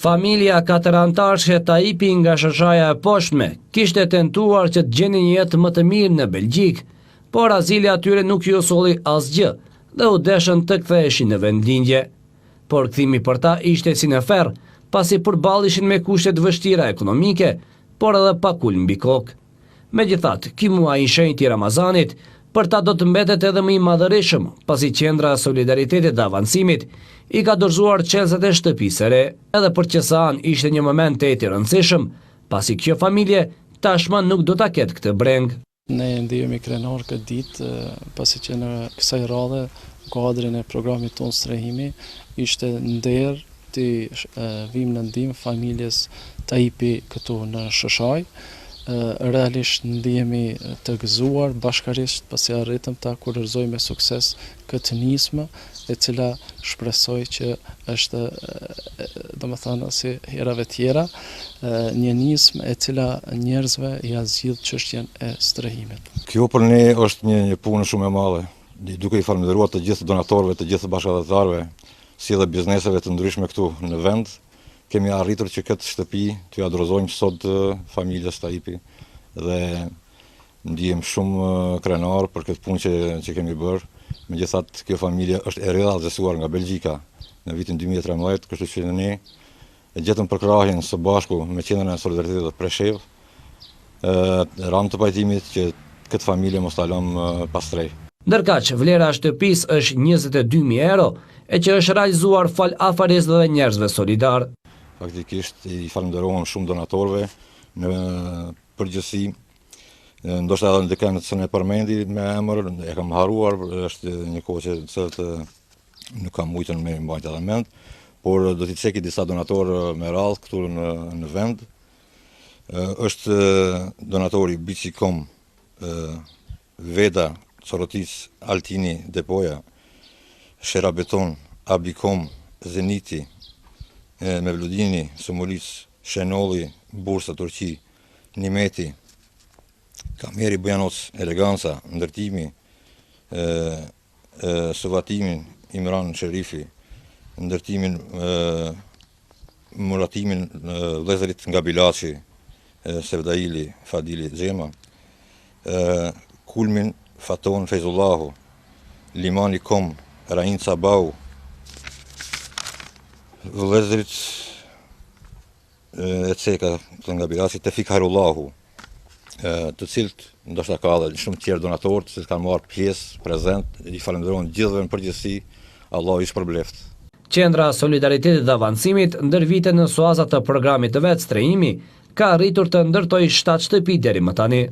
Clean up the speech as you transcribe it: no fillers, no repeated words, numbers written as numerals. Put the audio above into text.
Familja 4 antarëshe Taipi nga Shëshaja e Poshtme kishte tentuar që të gjeni një jetë më të mirë në Belgjik, por azili atyre nuk ju solli asgjë dhe u deshën të ktheheshin në vendlindje. Por kthimi për ta ishte si në ferr, pasi përballishin me kushte të vështira ekonomike, por edhe pa ul mbi kokë. Megjithatë, ky muaj i shenjtë i Ramazanit për ta do të mbetet edhe më i madhërisëm, pasi Qendra e Solidaritetit dhe Avancimit i ka dorëzuar çelësat e shtëpisë së re. Edhe për Qesan ishte një moment të i rëndësishëm, pasi kjo familje tashmë nuk do ta ketë këtë breng. Ne ndihemi krenar këtë ditë, pasi që në kësaj radhe kuadrin e programit tonë strehimi ishte nder të vim në ndihmë familjes Taipi këtu në Shëshaj. Realisht ndihemi të gëzuar bashkarisht pasi arritëm ta kurorëzoj me sukses këtë nismë, e cila shpresoj që është, domethënë si herave tjera, një nismë e cila njerëzve ja zgjidh çështjen e strehimit. Kjo për ne është një punë shumë e madhe, duke i falendëruar të gjithë donatorëve, të gjithë bashkëdhëtarëve, si edhe bizneseve të ndryshme këtu në vend. Kemi arritur që këtë shtëpi t'ju adrozojmë sot familjes Taipi dhe ndihem shumë krenar për këtë punë që kemi bërë. Megjithatë, kjo familje është e realizuar nga Belgjika në vitin 2013, kështu që ne e gjetëm përkrahjen së bashku me Qendrën e Solidaritetit të Preshev, ramë të pajtimit që këtë familje mos ta lëmë pastrej. Ndërkaq, vlera e shtëpisë është 22.000 euro, e që është realizuar fal afarisë dhe njerëzve solidar. Faktikisht i falenderojmë shumë donatorëve në përgjithësi, ndoshta edhe në dikën që ne përmendi me emër, e kam haruar, është një kohë që nuk kam mujtën me mbajtë edhe mend, por do t'i ceki disa donatorë me radhë këtu në vend. Është donatori Bicicom, Veda, Corotis, Altini, Depoja, Shera Beton, Abicom, Zeniti, Mevludini, Somulic, Shenolli, Bursa, Turqi, Nimeti, Kameri Bujanoc, Eleganca, Ndërtimi, Suvatimin, Imran Sherifi, Ndërtimin, Muratimin, Vëllezërit nga Bilaçi, Sevdaili, Fadili Xhema, Kulmin, Faton Fezullahu, Limani Kom, Rain Sabau, Vëllezërit e ceka nga Bilaçi, Tefik Harullahu, të cilët ndoshta ka edhe shumë tjerë donatorë të cilët kanë marrë pjesë prezent, i falenderojmë gjithëve në përgjithësi, Allah i shpërbleft. Qendra Solidaritetit dhe Avancimit ndër vite në suazat të programit të vet strehimi ka arritur të ndërtojë 7 shtëpi deri më tani.